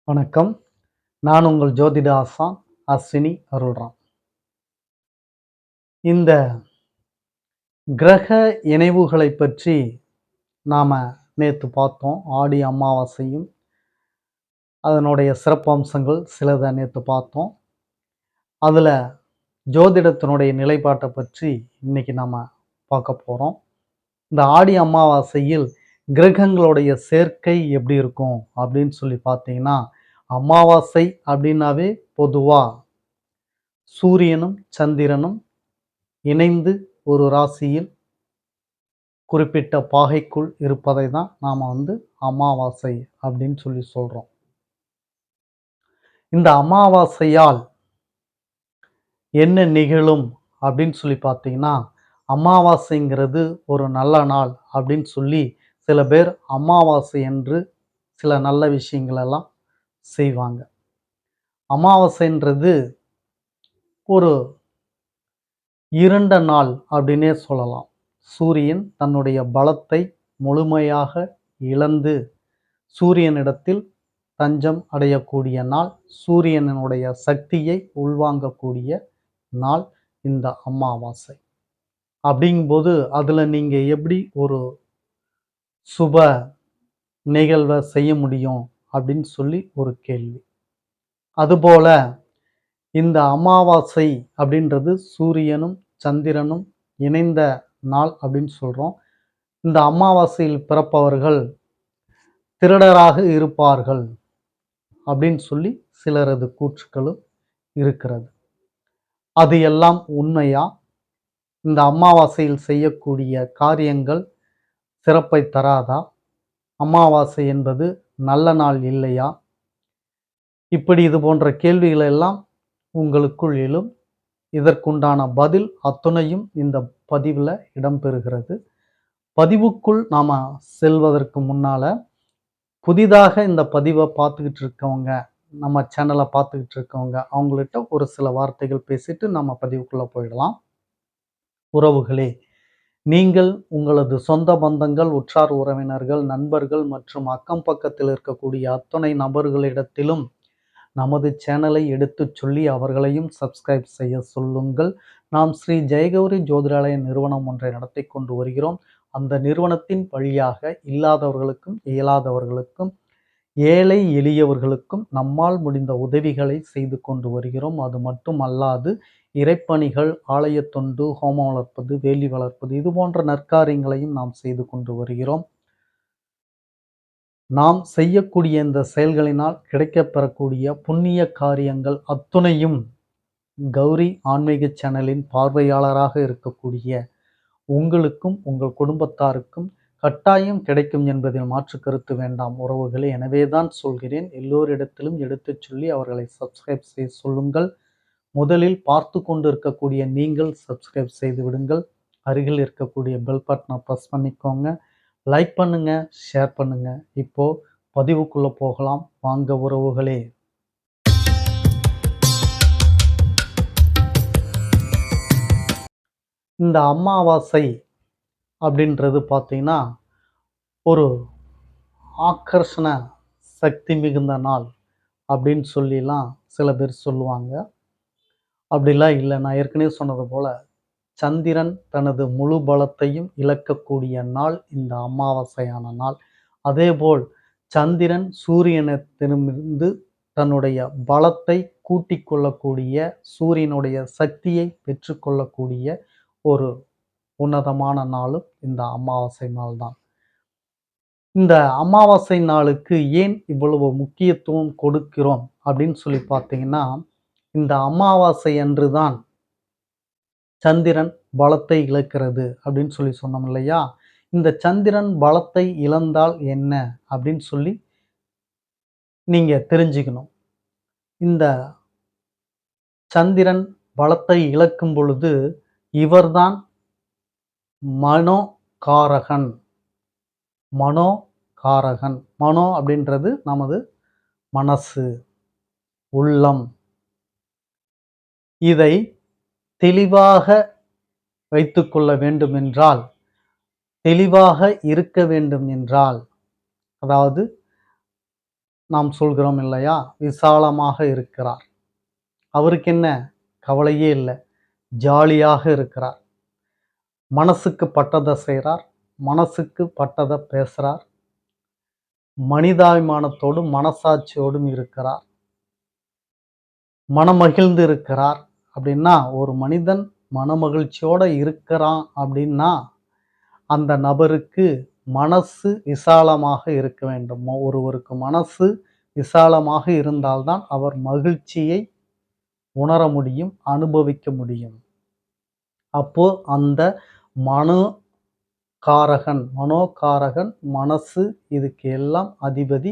வணக்கம். நான் உங்கள் ஜோதிட ஆசான் அஸ்வினி அருள்ராம். இந்த கிரக இணைவுகளை பற்றி நாம நேத்து பார்த்தோம். ஆடி அமாவாசையும், அதனுடைய சிறப்பம்சங்கள் சிலத நேத்து பார்த்தோம். அதுல ஜோதிடத்தினுடைய நிலைப்பாட்ட பற்றி இன்னைக்கு நாம பார்க்க போறோம். இந்த ஆடி அமாவாசையில் கிரகங்களுடைய சேர்க்கை எப்படி இருக்கும் அப்படின்னு சொல்லி பார்த்தீங்கன்னா, அமாவாசை அப்படின்னாவே பொதுவா சூரியனும் சந்திரனும் இணைந்து ஒரு ராசியில் குறிப்பிட்ட பாகைக்குள் இருப்பதை தான் நாம அமாவாசை அப்படின்னு சொல்லி சொல்றோம். இந்த அமாவாசையால் என்ன நிகழும் அப்படின்னு சொல்லி பார்த்தீங்கன்னா, அமாவாசைங்கிறது ஒரு நல்ல நாள் அப்படின்னு சொல்லி சில பேர் அமாவாசை என்று சில நல்ல விஷயங்கள் எல்லாம் செய்வாங்க. அமாவாசைன்றது ஒரு இருண்ட நாள் அப்படின்னே சொல்லலாம். சூரியன் தன்னுடைய பலத்தை முழுமையாக இழந்து சூரியனிடத்தில் தஞ்சம் அடையக்கூடிய நாள், சூரியனுடைய சக்தியை உள்வாங்கக்கூடிய நாள் இந்த அமாவாசை. அப்படிங்கும்போது அதுல நீங்க எப்படி ஒரு சுப நிகழ்வை செய்ய முடியும் அப்படின்னு சொல்லி ஒரு கேள்வி. அதுபோல இந்த அமாவாசை அப்படின்றது சூரியனும் சந்திரனும் இணைந்த நாள் அப்படின்னு சொல்றோம். இந்த அமாவாசையில் பிறப்பவர்கள் திருடராக இருப்பார்கள் அப்படின்னு சொல்லி சிலரது கூற்றுக்களும் இருக்கிறது. அது எல்லாம் உண்மையா? இந்த அமாவாசையில் செய்யக்கூடிய காரியங்கள் சிறப்பை தராதா? அமாவாசை என்பது நல்ல நாள் இல்லையா? இப்படி இது போன்ற கேள்விகள் எல்லாம் உங்களுக்குள் எழும். இதற்குண்டான பதில் அத்துணையும் இந்த பதிவுல இடம்பெறுகிறது. பதிவுக்குள் நாம செல்வதற்கு முன்னால புதிதாக இந்த பதிவை பார்த்துக்கிட்டு இருக்கவங்க, நம்ம சேனலை பார்த்துக்கிட்டு இருக்கவங்க, அவங்கள்ட்ட ஒரு சில வார்த்தைகள் பேசிட்டு நம்ம பதிவுக்குள்ள போயிடலாம். உறவுகளே, நீங்கள் உங்களது சொந்த பந்தங்கள், உற்றார் உறவினர்கள், நண்பர்கள் மற்றும் அக்கம் பக்கத்தில் இருக்கக்கூடிய அத்தனை நபர்களிடத்திலும் நமது சேனலை எடுத்துச் சொல்லி அவர்களையும் சப்ஸ்கிரைப் செய்ய சொல்லுங்கள். நாம் ஸ்ரீ ஜெயகௌரி ஜோதிடாலய நிறுவனம் ஒன்றை நடத்தி கொண்டு வருகிறோம். அந்த நிறுவனத்தின் வழியாக இல்லாதவர்களுக்கும் இயலாதவர்களுக்கும் ஏழை எளியவர்களுக்கும் நம்மால் முடிந்த உதவிகளை செய்து கொண்டு வருகிறோம். அது மட்டும் அல்லாது இறைப்பணிகள், ஆலய தொண்டு, ஹோமம் வளர்ப்பது, வேலி வளர்ப்பது இது போன்ற நற்காரியங்களையும் நாம் செய்து கொண்டு வருகிறோம். நாம் செய்யக்கூடிய இந்த செயல்களினால் கிடைக்கப்பெறக்கூடிய புண்ணிய காரியங்கள் அத்துணையும் கௌரி ஆன்மீக சேனலின் பார்வையாளராக இருக்கக்கூடிய உங்களுக்கும் உங்கள் குடும்பத்தாருக்கும் கட்டாயம் கிடைக்கும் என்பதில் மாற்று கருத்து வேண்டாம் உறவுகளே. எனவேதான் சொல்கிறேன், எல்லோரிடத்திலும் எடுத்துச் சொல்லி அவர்களை சப்ஸ்கிரைப் செய்ய சொல்லுங்கள். முதலில் பார்த்து கொண்டு இருக்கக்கூடிய நீங்கள் சப்ஸ்கிரைப் செய்து விடுங்கள். அருகில் இருக்கக்கூடிய பெல் பட்டனை ப்ரெஸ் பண்ணிக்கோங்க. லைக் பண்ணுங்க, ஷேர் பண்ணுங்க. இப்போ பதிவுக்குள்ள போகலாம் வாங்க உறவுகளே. இந்த அமாவாசை அப்படின்றது பார்த்தீங்கன்னா ஒரு ஆக்கர்ஷண சக்தி மிகுந்த நாள் அப்படின்னு சொல்லிலாம் சில பேர் சொல்லுவாங்க. அப்படிலாம் இல்லை. நான் ஏற்கனவே சொன்னது போல சந்திரன் தனது முழு பலத்தையும் இழக்கக்கூடிய நாள் இந்த அமாவாசையான நாள். அதேபோல் சந்திரன் சூரியனிடமிருந்து தன்னுடைய பலத்தை கூட்டிக் கொள்ளக்கூடிய, சூரியனுடைய சக்தியை பெற்றுக்கொள்ளக்கூடிய ஒரு உன்னதமான நாளும் இந்த அமாவாசை நாள் தான். இந்த அமாவாசை நாளுக்கு ஏன் இவ்வளவு முக்கியத்துவம் கொடுக்கிறோம் அப்படின்னு சொல்லி பார்த்தீங்கன்னா, இந்த அமாவாசை அன்று தான் சந்திரன் பலத்தை இழக்கிறது அப்படின்னு சொல்லி சொன்னோம் இல்லையா? இந்த சந்திரன் பலத்தை இழந்தால் என்ன அப்படின்னு சொல்லி நீங்க தெரிஞ்சுக்கணும். இந்த சந்திரன் பலத்தை இழக்கும் பொழுது இவர்தான் மனோகாரகன். மனோகாரகன். மனோ அப்படின்றது நமது மனசு, உள்ளம். இதை தெளிவாக வைத்துக்கொள்ள வேண்டும் என்றால், தெளிவாக இருக்க வேண்டும் என்றால், அதாவது நாம் சொல்கிறோம் இல்லையா? விசாலமாக இருக்கிறார். அவருக்கு என்ன கவலையே இல்லை, ஜாலியாக இருக்கிறார். மனசுக்கு பட்டதை செய்கிறார், மனசுக்கு பட்டதை பேசுகிறார், மனிதாபிமானத்தோடும் மனசாட்சியோடும் இருக்கிறார், மனமகிழ்ந்து இருக்கிறார். அப்படின்னா ஒரு மனிதன் மனமகிழ்ச்சியோட இருக்கிறான் அப்படின்னா அந்த நபருக்கு மனசு விசாலமாக இருக்க வேண்டும். ஒருவருக்கு மனசு விசாலமாக இருந்தால்தான் அவர் மகிழ்ச்சியை உணர முடியும், அனுபவிக்க முடியும். அப்போ அந்த மனோகாரகன் மனசு, இதுக்கு எல்லாம் அதிபதி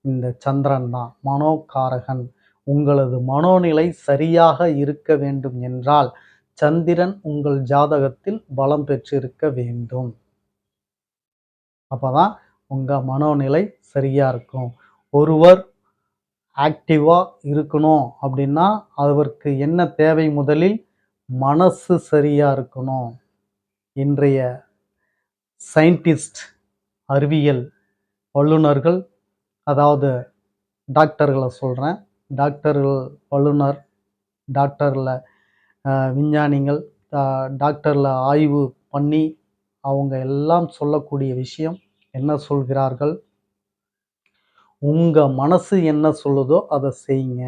இந்த சந்திரன் தான், மனோகாரகன். உங்களது மனோநிலை சரியாக இருக்க வேண்டும் என்றால் சந்திரன் உங்கள் ஜாதகத்தில் பலம் பெற்றிருக்க வேண்டும். அப்பதான் உங்க மனோநிலை சரியா இருக்கும். ஒருவர் ஆக்டிவா இருக்கணும் அப்படின்னா அவருக்கு என்ன தேவை? முதலில் மனசு சரியா இருக்கணும். இன்றைய சயின்டிஸ்ட், அறிவியல் வல்லுநர்கள், அதாவது டாக்டர்களை சொல்கிறேன், டாக்டர்கள் வல்லுநர், டாக்டரில் விஞ்ஞானிகள், டாக்டரில் ஆய்வு பண்ணி அவங்க எல்லாம் சொல்லக்கூடிய விஷயம் என்ன சொல்கிறார்கள்? உங்கள் மனசு என்ன சொல்லுதோ அதை செய்யுங்க.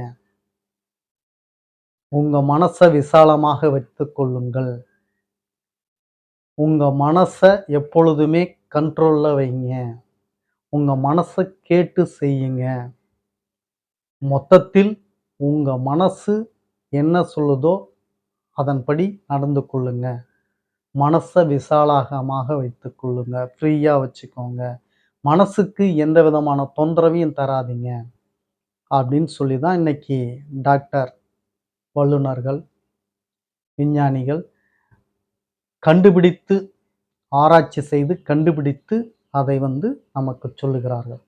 உங்கள் மனசை விசாலமாக வைத்து கொள்ளுங்கள். உங்கள் மனசை எப்பொழுதுமே கண்ட்ரோலில் வைங்க. உங்கள் மனசை கேட்டு செய்யுங்க. மொத்தத்தில் உங்கள் மனசு என்ன சொல்லுதோ அதன்படி நடந்து கொள்ளுங்க. மனசை விசாலமாக வைத்து கொள்ளுங்க, ஃப்ரீயாக வச்சுக்கோங்க. மனசுக்கு எந்த விதமான தொந்தரவையும் தராதீங்க அப்படின்னு சொல்லி தான் இன்னைக்கு டாக்டர், வல்லுநர்கள், விஞ்ஞானிகள் கண்டுபிடித்து, ஆராய்ச்சி செய்து கண்டுபிடித்து அதை நமக்கு சொல்லுகிறார்கள்.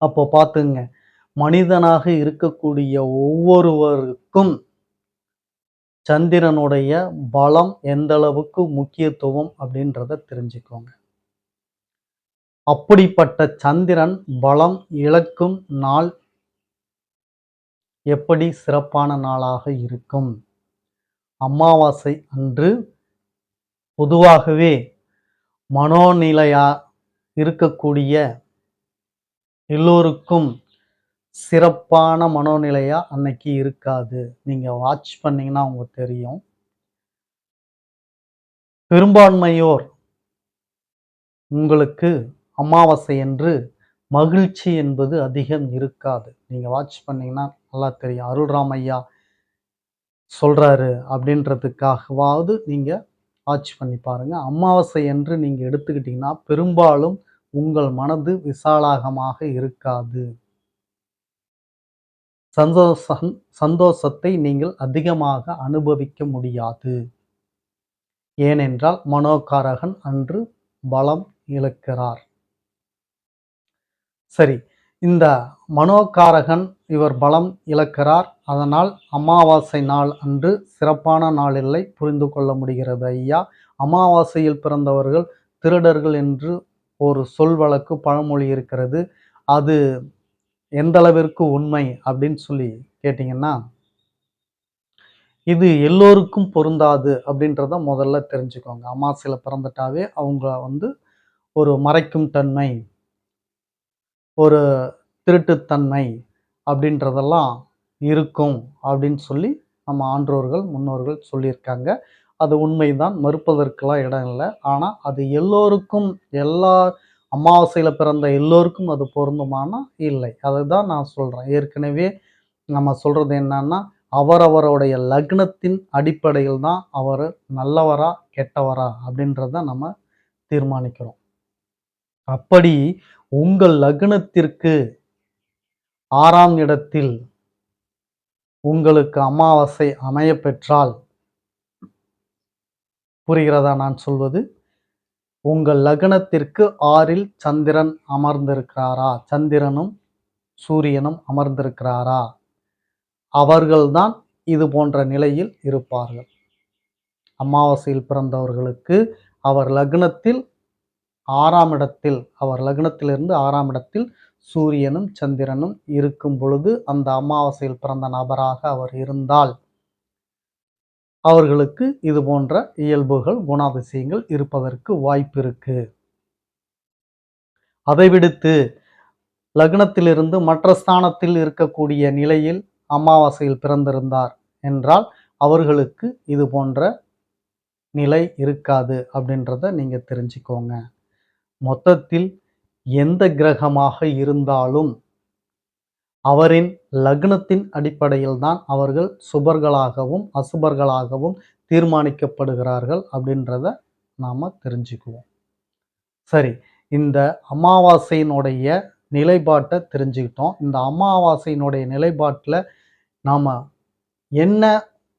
அப்போ பார்த்துங்க, மனிதனாக இருக்கக்கூடிய ஒவ்வொருவருக்கும் சந்திரனுடைய பலம் எந்த அளவுக்கு முக்கியத்துவம் அப்படின்றத தெரிஞ்சுக்கோங்க. அப்படிப்பட்ட சந்திரன் பலம் இழக்கும் நாள் எப்படி சிறப்பான நாளாக இருக்கும்? அமாவாசை அன்று பொதுவாகவே மனோநிலையா இருக்கக்கூடிய எல்லோருக்கும் சிறப்பான மனோநிலையா அன்னைக்கு இருக்காது. நீங்க வாட்ச் பண்ணீங்கன்னா உங்களுக்கு தெரியும். பெரும்பான்மையோர் உங்களுக்கு அமாவாசை என்று மகிழ்ச்சி என்பது அதிகம் இருக்காது. நீங்க வாட்ச் பண்ணீங்கன்னா நல்லா தெரியும். அருள்ராம் ஐயா சொல்றாரு அப்படின்றதுக்காகவாவது நீங்க வாட்ச் பண்ணி பாருங்க. அமாவாசை என்று நீங்க எடுத்துக்கிட்டீங்கன்னா பெரும்பாலும் உங்கள் மனது விசாலமாக இருக்காது. சந்தோஷத்தை நீங்கள் அதிகமாக அனுபவிக்க முடியாது. ஏனென்றால் மனோகாரகன் அன்று பலம் இழக்கிறார். சரி, இந்த மனோகாரகன் இவர் பலம் இழக்கிறார். அதனால் அமாவாசை நாள் அன்று சிறப்பான நாள் இல்லை, புரிந்து கொள்ள முடிகிறது ஐயா. அமாவாசையில் பிறந்தவர்கள் திருடர்கள் என்று ஒரு சொல் வழக்கு, பழமொழி இருக்கிறது. அது எந்த அளவிற்கு உண்மை அப்படின்னு சொல்லி கேட்டிங்கன்னா, இது எல்லோருக்கும் பொருந்தாது அப்படின்றத முதல்ல தெரிஞ்சுக்கோங்க. அமாவாசையில் பிறந்துட்டாவே அவங்க ஒரு மறைக்கும் தன்மை, ஒரு திருட்டுத்தன்மை அப்படின்றதெல்லாம் இருக்கும் அப்படின்னு சொல்லி நம்ம ஆன்றோர்கள், முன்னோர்கள் சொல்லியிருக்காங்க. அது உண்மைதான், மறுப்பதற்கெல்லாம் இடம் இல்லை. ஆனால் அது எல்லோருக்கும், எல்லா அமாவாசையில் பிறந்த எல்லோருக்கும் அது பொருந்துமானா இல்லை. அதுதான் நான் சொல்கிறேன். ஏற்கனவே நம்ம சொல்கிறது என்னன்னா, அவரவருடைய லக்னத்தின் அடிப்படையில் தான் அவர் நல்லவரா கெட்டவரா அப்படின்றத நம்ம தீர்மானிக்கிறோம். அப்படி உங்கள் லக்னத்திற்கு 6ஆம் இடத்தில் உங்களுக்கு அமாவாசை அமைய பெற்றால், புரிகிறதா நான் சொல்வது? உங்கள் லக்னத்திற்கு 6ல் சந்திரன் அமர்ந்திருக்கிறாரா, சந்திரனும் சூரியனும் அமர்ந்திருக்கிறாரா, அவர்கள்தான் இது போன்ற நிலையில் இருப்பார்கள். அமாவாசையில் பிறந்தவர்களுக்கு அவர் லக்னத்தில் 6ஆம் இடத்தில், அவர் லக்னத்திலிருந்து 6ஆம் இடத்தில் சூரியனும் சந்திரனும் இருக்கும் பொழுது அந்த அமாவாசையில் பிறந்த நபராக அவர் இருந்தால் அவர்களுக்கு இது போன்ற இயல்புகள், குணாதிசயங்கள் இருப்பதற்கு வாய்ப்பு இருக்கு. அதை விடுத்து லக்னத்திலிருந்து மற்ற ஸ்தானத்தில் இருக்கக்கூடிய நிலையில் அமாவாசையில் பிறந்திருந்தார் என்றால் அவர்களுக்கு இது போன்ற நிலை இருக்காது அப்படின்றத நீங்க தெரிஞ்சுக்கோங்க. மொத்தத்தில் எந்த கிரகமாக இருந்தாலும் அவரின் லக்னத்தின் அடிப்படையில் தான் அவர்கள் சுபர்களாகவும் அசுபர்களாகவும் தீர்மானிக்கப்படுகிறார்கள் அப்படின்றத நாம தெரிஞ்சுக்குவோம். சரி, இந்த அமாவாசையினுடைய நிலைப்பாட்டை தெரிஞ்சுக்கிட்டோம். இந்த அமாவாசையினுடைய நிலைப்பாட்டில் நாம என்ன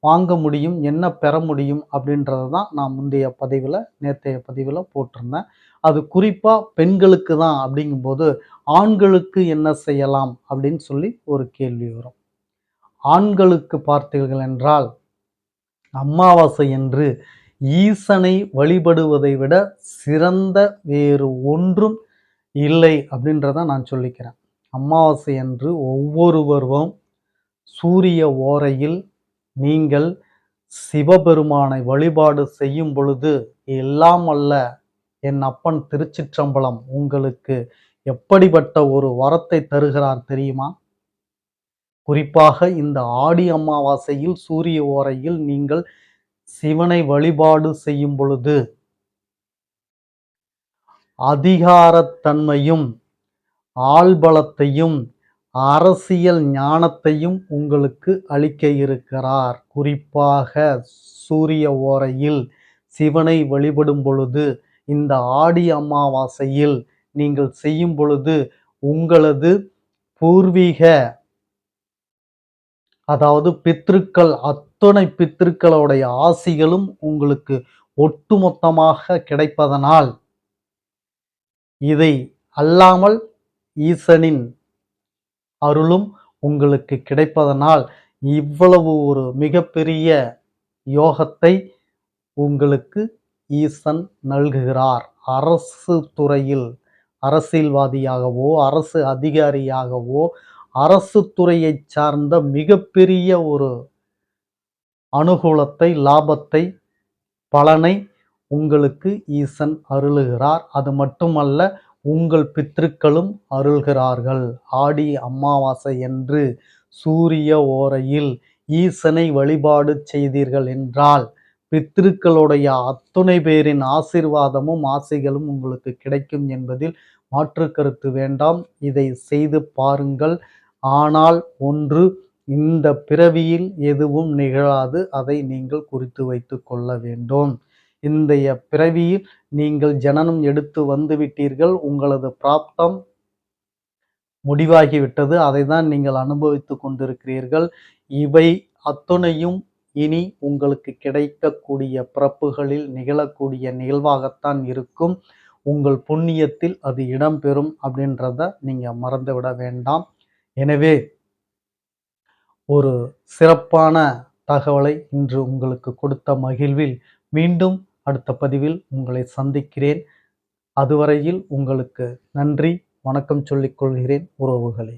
வாங்க முடியும், என்ன பெற முடியும் அப்படின்றத தான் நான் நேற்றைய பதிவில் போட்டிருந்தேன். அது குறிப்பாக பெண்களுக்கு தான் அப்படிங்கும்போது ஆண்களுக்கு என்ன செய்யலாம் அப்படின்னு சொல்லி ஒரு கேள்வி வரும். ஆண்களுக்கு பார்த்தீர்கள் என்றால் அமாவாசை என்று ஈசனை வழிபடுவதை விட சிறந்த வேறு ஒன்றும் இல்லை அப்படின்றத நான் சொல்லிக்கிறேன். அமாவாசை என்று ஒவ்வொருவரும் சூரிய ஓரையில் நீங்கள் சிவபெருமானை வழிபாடு செய்யும் பொழுது எல்லாம் அல்ல என் அப்பன் திருச்சிற்றம்பலம் உங்களுக்கு எப்படிப்பட்ட ஒரு வரத்தை தருகிறார் தெரியுமா? குறிப்பாக இந்த ஆடி அமாவாசையில் சூரிய ஓரையில் நீங்கள் சிவனை வழிபாடு செய்யும் பொழுது அதிகாரத்தன்மையும் ஆள்பலத்தையும் அரசியல் ஞானத்தையும் உங்களுக்கு அளிக்க இருக்கிறார். குறிப்பாக சூரிய ஓரையில் சிவனை வழிபடும் பொழுது இந்த ஆடி அமாவாசையில் நீங்கள் செய்யும் பொழுது உங்களது பூர்வீக அதாவது பித்ருக்கள் அத்தனை பித்ருக்களுடைய ஆசிகளும் உங்களுக்கு ஒட்டுமொத்தமாக கிடைப்பதனால் இதை அல்லாமல் ஈசனின் அருளும் உங்களுக்கு கிடைப்பதனால் இவ்வளவு ஒரு மிகப்பெரிய யோகத்தை உங்களுக்கு ஈசன் நல்குகிறார். அரசு துறையில் அரசியல்வாதியாகவோ அரசு அதிகாரியாகவோ அரசு துறையை சார்ந்த மிகப்பெரிய ஒரு அனுகூலத்தை, லாபத்தை, பலனை உங்களுக்கு ஈசன் அருளுகிறார். அது மட்டுமல்ல, உங்கள் பித்ருக்களும் அருள்கிறார்கள். ஆடி அமாவாசை என்று சூரிய ஓரையில் ஈசனை வழிபாடு செய்தீர்கள் என்றால் பித்ருக்களுடைய அத்துணை பேரின் ஆசீர்வாதமும் ஆசைகளும் உங்களுக்கு கிடைக்கும் என்பதில் மாற்று கருத்து வேண்டாம். இதை செய்து பாருங்கள். ஆனால் ஒன்று, இந்த பிறவியில் எதுவும் நிகழாது. அதை நீங்கள் குறித்து வைத்து கொள்ள வேண்டும். இன்றைய பிறவியில் நீங்கள் ஜனனம் எடுத்து வந்து விட்டீர்கள். உங்களது பிராப்தம் முடிவாகிவிட்டது. அதை தான் நீங்கள் அனுபவித்துக் கொண்டிருக்கிறீர்கள். இவை அத்துணையும் இனி உங்களுக்கு கிடைக்கக்கூடிய பிறப்புகளில் நிகழக்கூடிய நிகழ்வாகத்தான் இருக்கும். உங்கள் புண்ணியத்தில் அது இடம்பெறும் அப்படின்றத நீங்க மறந்துவிட வேண்டாம். எனவே ஒரு சிறப்பான தகவலை இன்று உங்களுக்கு கொடுத்த மகிழ்வில் மீண்டும் அடுத்த பதிவில் உங்களை சந்திக்கிறேன். அதுவரையில் உங்களுக்கு நன்றி, வணக்கம் சொல்லிக் கொள்கிறேன் உறவுகளே.